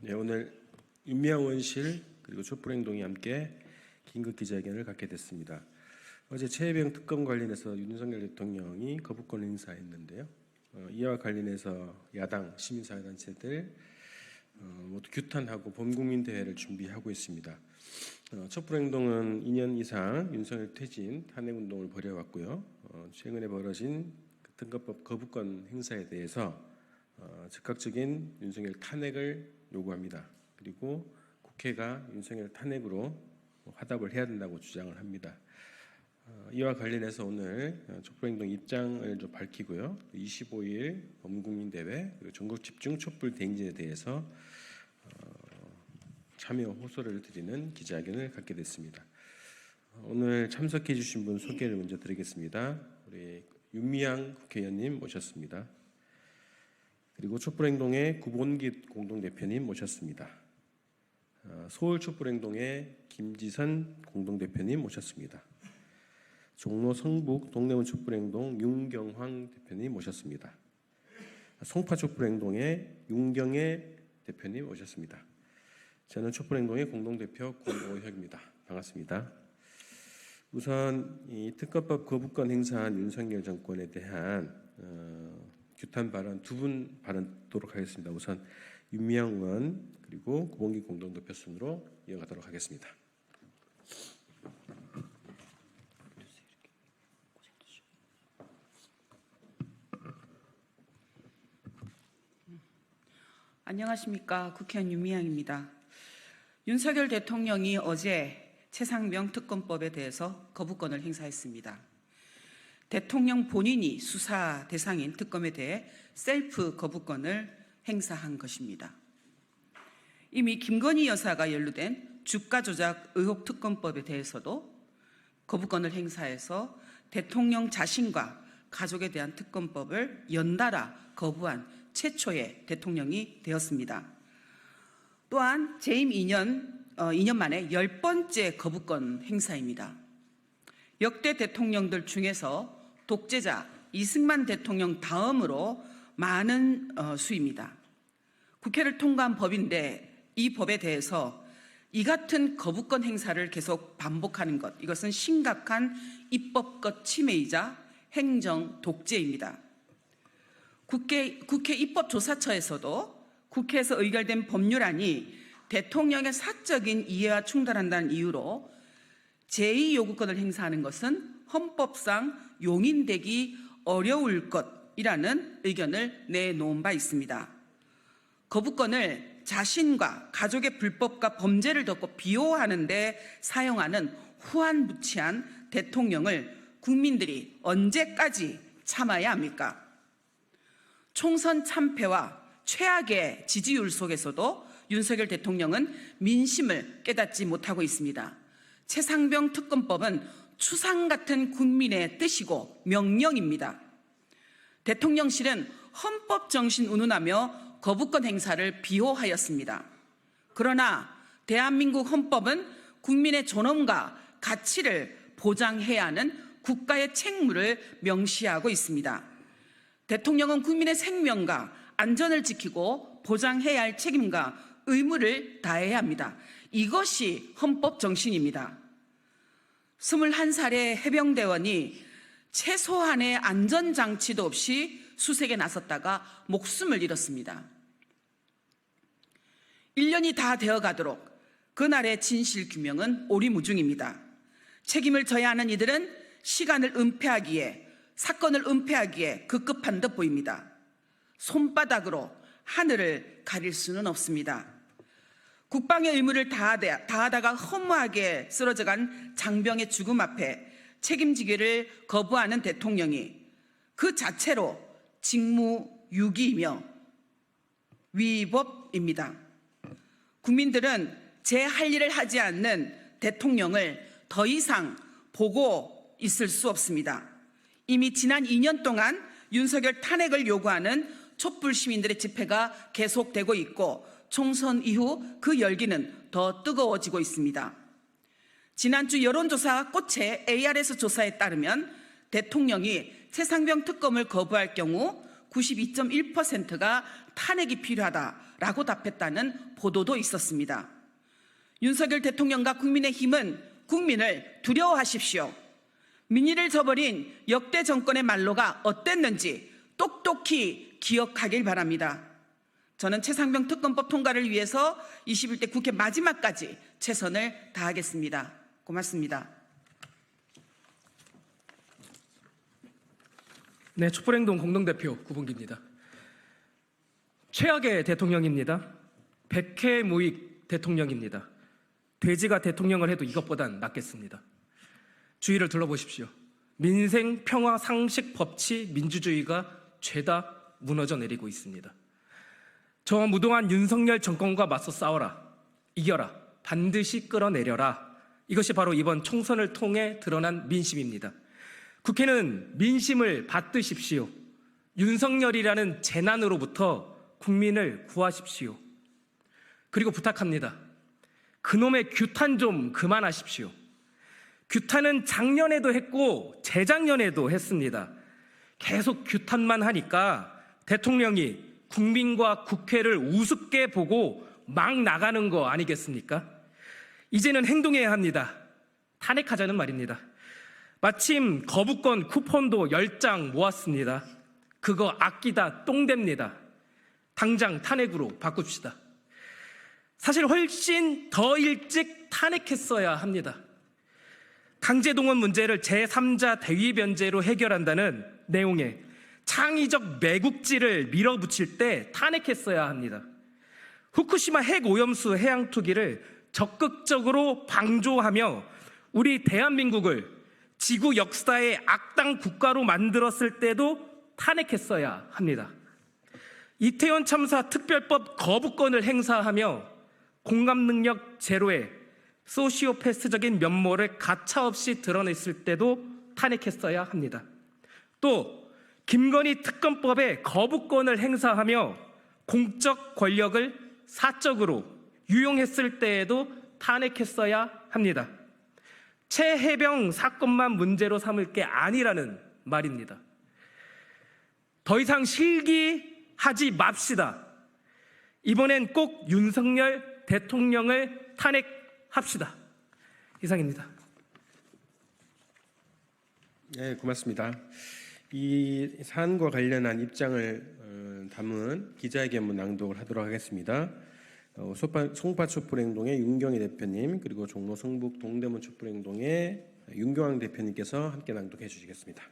네, 오늘 윤미향 의원실 그리고 촛불행동이 함께 긴급 기자회견을 갖게 됐습니다. 어제 최혜병 특검 관련해서 윤석열 대통령이 거부권 행사했는데요. 이와 관련해서 야당 시민사회단체들 모두 규탄하고 범국민대회를 준비하고 있습니다. 촛불행동은 2년 이상 윤석열 퇴진 탄핵운동을 벌여왔고요. 최근에 벌어진 특검법 거부권 행사에 대해서 즉각적인 윤석열 탄핵을 요구합니다. 그리고 국회가 윤석열 탄핵으로 화답을 해야 된다고 주장을 합니다. 이와 관련해서 오늘 촛불행동 입장을 좀 밝히고요. 25일 범국민대회 그리고 전국 집중 촛불 대행진에 대해서 참여 호소를 드리는 기자회견을 갖게 됐습니다. 오늘 참석해 주신 분 소개를 먼저 드리겠습니다. 우리 윤미향 국회의원님 모셨습니다. 그리고 촛불행동의 구본기 공동대표님 모셨습니다. 서울 촛불행동의 김지선 공동대표님 모셨습니다. 종로 성북 동래문 촛불행동 윤경황 대표님 모셨습니다. 송파 촛불행동의 윤경애 대표님 모셨습니다. 저는 촛불행동의 공동대표 권오혁입니다. 반갑습니다. 우선 이 특검법 거부권 행사한 윤석열 정권에 대한 규탄 발언 두 분 발언하도록 하겠습니다. 우선 윤미향 의원 그리고 구본기 공동대표 순으로 이어가도록 하겠습니다. 안녕하십니까. 국회의원 윤미향입니다. 윤석열 대통령이 어제 최상병 특검법에 대해서 거부권을 행사했습니다. 대통령 본인이 수사 대상인 특검에 대해 셀프 거부권을 행사한 것입니다. 이미 김건희 여사가 연루된 주가 조작 의혹 특검법에 대해서도 거부권을 행사해서 대통령 자신과 가족에 대한 특검법을 연달아 거부한 최초의 대통령이 되었습니다. 또한 재임 2년 만에 10번째 거부권 행사입니다. 역대 대통령들 중에서 독재자 이승만 대통령 다음으로 많은 수입니다. 국회를 통과한 법인데 이 법에 대해서 이 같은 거부권 행사를 계속 반복하는 것, 이것은 심각한 입법권 침해이자 행정 독재입니다. 국회 입법조사처에서도 국회에서 의결된 법률안이 대통령의 사적인 이해와 충돌한다는 이유로 제2요구권을 행사하는 것은 헌법상 용인되기 어려울 것이라는 의견을 내놓은 바 있습니다. 거부권을 자신과 가족의 불법과 범죄를 덮고 비호하는 데 사용하는 후한무치한 대통령을 국민들이 언제까지 참아야 합니까? 총선 참패와 최악의 지지율 속에서도 윤석열 대통령은 민심을 깨닫지 못하고 있습니다. 최상병 특검법은 추상 같은 국민의 뜻이고 명령입니다. 대통령실은 헌법 정신 운운하며 거부권 행사를 비호하였습니다. 그러나 대한민국 헌법은 국민의 존엄과 가치를 보장해야 하는 국가의 책무를 명시하고 있습니다. 대통령은 국민의 생명과 안전을 지키고 보장해야 할 책임과 의무를 다해야 합니다. 이것이 헌법 정신입니다. 21살의 해병대원이 최소한의 안전장치도 없이 수색에 나섰다가 목숨을 잃었습니다. 1년이 다 되어가도록 그날의 진실규명은 오리무중입니다. 책임을 져야 하는 이들은 시간을 은폐하기에, 사건을 은폐하기에 급급한 듯 보입니다. 손바닥으로 하늘을 가릴 수는 없습니다. 국방의 의무를 다하다가 허무하게 쓰러져간 장병의 죽음 앞에 책임지기를 거부하는 대통령이 그 자체로 직무유기이며 위법입니다. 국민들은 제 할 일을 하지 않는 대통령을 더 이상 보고 있을 수 없습니다. 이미 지난 2년 동안 윤석열 탄핵을 요구하는 촛불 시민들의 집회가 계속되고 있고 총선 이후 그 열기는 더 뜨거워지고 있습니다. 지난주 여론조사 꽃의 ARS 조사에 따르면 대통령이 최상병 특검을 거부할 경우 92.1%가 탄핵이 필요하다 라고 답했다는 보도도 있었습니다. 윤석열 대통령과 국민의힘은 국민을 두려워하십시오. 민의를 저버린 역대 정권의 말로가 어땠는지 똑똑히 기억하길 바랍니다. 저는 최상병 특검법 통과를 위해서 21대 국회 마지막까지 최선을 다하겠습니다. 고맙습니다. 네, 촛불행동 공동대표 구봉기입니다. 최악의 대통령입니다. 백회 무익 대통령입니다. 돼지가 대통령을 해도 이것보단 낫겠습니다. 주위를 둘러보십시오. 민생, 평화, 상식, 법치, 민주주의가 죄다 무너져 내리고 있습니다. 저 무도한 윤석열 정권과 맞서 싸워라. 이겨라. 반드시 끌어내려라. 이것이 바로 이번 총선을 통해 드러난 민심입니다. 국회는 민심을 받드십시오. 윤석열이라는 재난으로부터 국민을 구하십시오. 그리고 부탁합니다. 그놈의 규탄 좀 그만하십시오. 규탄은 작년에도 했고 재작년에도 했습니다. 계속 규탄만 하니까 대통령이 국민과 국회를 우습게 보고 막 나가는 거 아니겠습니까? 이제는 행동해야 합니다. 탄핵하자는 말입니다. 마침 거부권 쿠폰도 10장 모았습니다. 그거 아끼다 똥됩니다. 당장 탄핵으로 바꿉시다. 사실 훨씬 더 일찍 탄핵했어야 합니다. 강제동원 문제를 제3자 대위변제로 해결한다는 내용의 창의적 매국지를 밀어붙일 때 탄핵했어야 합니다. 후쿠시마 핵오염수 해양 투기를 적극적으로 방조하며 우리 대한민국을 지구 역사의 악당 국가로 만들었을 때도 탄핵했어야 합니다. 이태원 참사 특별법 거부권을 행사하며 공감 능력 제로의 소시오패스적인 면모를 가차없이 드러냈을 때도 탄핵했어야 합니다. 또 김건희 특검법에 거부권을 행사하며 공적 권력을 사적으로 유용했을 때에도 탄핵했어야 합니다. 최해병 사건만 문제로 삼을 게 아니라는 말입니다. 더 이상 실기하지 맙시다. 이번엔 꼭 윤석열 대통령을 탄핵합시다. 이상입니다. 네, 고맙습니다. 이 사안과 관련한 입장을 담은 기자회견문 낭독을 하도록 하겠습니다. 송파 촛불행동의 윤경희 대표님, 그리고 종로 성북 동대문 촛불행동의 윤교황 대표님께서 함께 낭독해 주시겠습니다.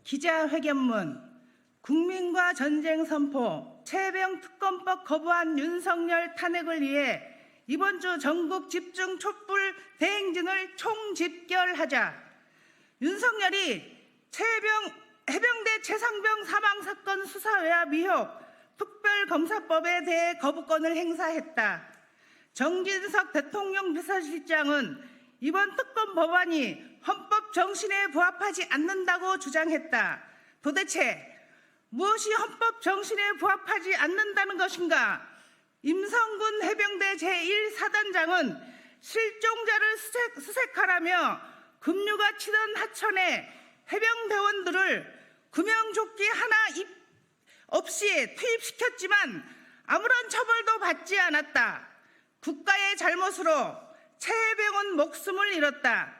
기자회견문. 국민과 전쟁 선포, 최혜병 특검법 거부한 윤석열 탄핵을 위해 이번 주 전국 집중 촛불 대행진을 총집결하자. 윤석열이 해병대 최상병 사망 사건 수사 외압 의혹 특별검사법에 대해 거부권을 행사했다. 정진석 대통령 비서실장은 이번 특검 법안이 헌법 정신에 부합하지 않는다고 주장했다. 도대체 무엇이 헌법 정신에 부합하지 않는다는 것인가? 임성군 해병대 제1사단장은 실종자를 수색하라며 급류가 치던 하천에 해병대원들을 구명조끼 하나 없이 투입시켰지만 아무런 처벌도 받지 않았다. 국가의 잘못으로 최해병은 목숨을 잃었다.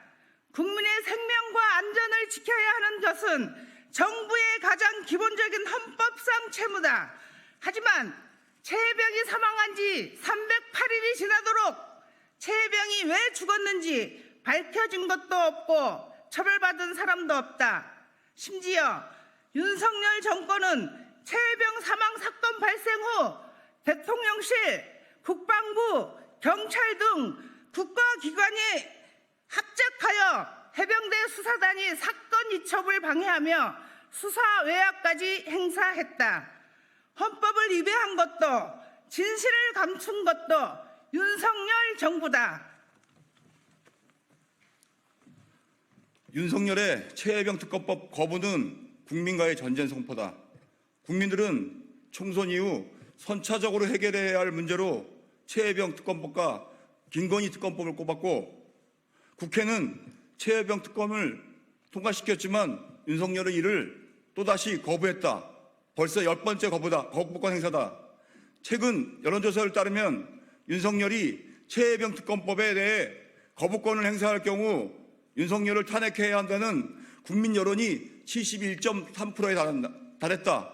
국민의 생명과 안전을 지켜야 하는 것은 정부의 가장 기본적인 헌법상 채무다. 하지만 최해병이 사망한 지 308일이 지나도록 최해병이 왜 죽었는지 밝혀진 것도 없고 처벌받은 사람도 없다. 심지어 윤석열 정권은 최해병 사망 사건 발생 후 대통령실, 국방부, 경찰 등 국가기관이 합작하여 해병대 수사단이 사건 이첩을 방해하며 수사 외압까지 행사했다. 헌법을 위배한 것도 진실을 감춘 것도 윤석열 정부다. 윤석열의 최혜병 특검법 거부는 국민과의 전쟁 선포다. 국민들은 총선 이후 선차적으로 해결해야 할 문제로 최혜병 특검법과 김건희 특검법을 꼽았고, 국회는 최혜병 특검을 통과시켰지만 윤석열은 이를 또 또다시 거부했다. 벌써 10번째 거부권 행사다. 최근 여론조사를 따르면 윤석열이 최혜병 특검법에 대해 거부권을 행사할 경우 윤석열을 탄핵해야 한다는 국민 여론이 71.3%에 달했다.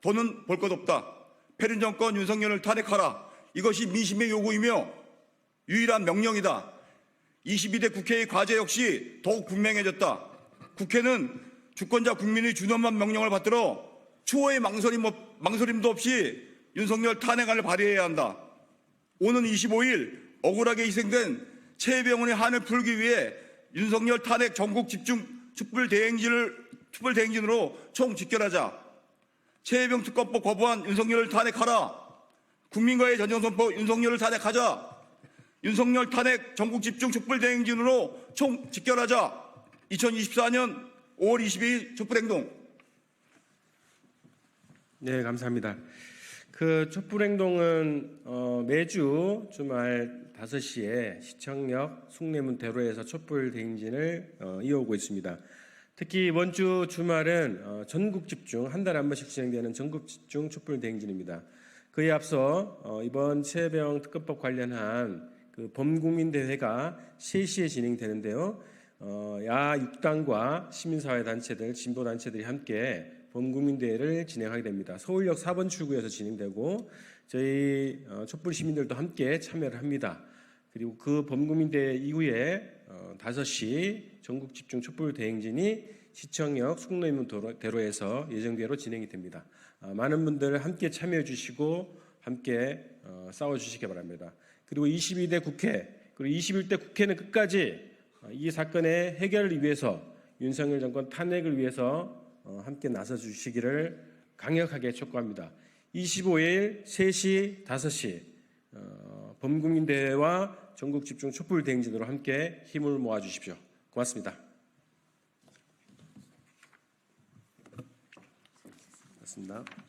더는 볼 것 없다. 패륜 정권 윤석열을 탄핵하라. 이것이 민심의 요구이며 유일한 명령이다. 22대 국회의 과제 역시 더욱 분명해졌다. 국회는 주권자 국민의 준엄한 명령을 받들어 추호의 망설임도 없이 윤석열 탄핵안을 발의해야 한다. 오는 25일 억울하게 희생된 최혜병의 한을 풀기 위해 윤석열 탄핵 전국 집중 촛불 대행진으로 총 집결하자. 최혜병 특검법 거부한 윤석열을 탄핵하라. 국민과의 전쟁선포 윤석열을 탄핵하자. 윤석열 탄핵 전국 집중 촛불 대행진으로 총 집결하자. 2024년 5월 22일 촛불행동. 네, 감사합니다. 그 촛불행동은 매주 주말 5시에 시청역 숭례문 대로에서 촛불 대행진을 이어오고 있습니다. 특히 이번 주 주말은 전국 집중, 한 달에 한 번씩 진행되는 전국 집중 촛불 대행진입니다. 그에 앞서 이번 최혜병 특검법 관련한 그 범국민대회가 3시에 진행되는데요. 야 6당과 시민사회 단체들, 진보 단체들이 함께 범국민대회를 진행하게 됩니다. 서울역 4번 출구에서 진행되고 저희 촛불 시민들도 함께 참여를 합니다. 그리고 그 범국민대회 이후에 5시 전국 집중 촛불 대행진이 시청역 숭례문 대로에서 예정대로 진행이 됩니다. 많은 분들 함께 참여해 주시고 함께 싸워 주시기 바랍니다. 그리고 22대 국회 그리고 21대 국회는 끝까지 이 사건의 해결을 위해서 윤석열 정권 탄핵을 위해서 함께 나서 주시기를 강력하게 촉구합니다. 25일 3시, 5시 범국민대회와 전국 집중 촛불 대행진으로 함께 힘을 모아 주십시오. 고맙습니다. 고맙습니다.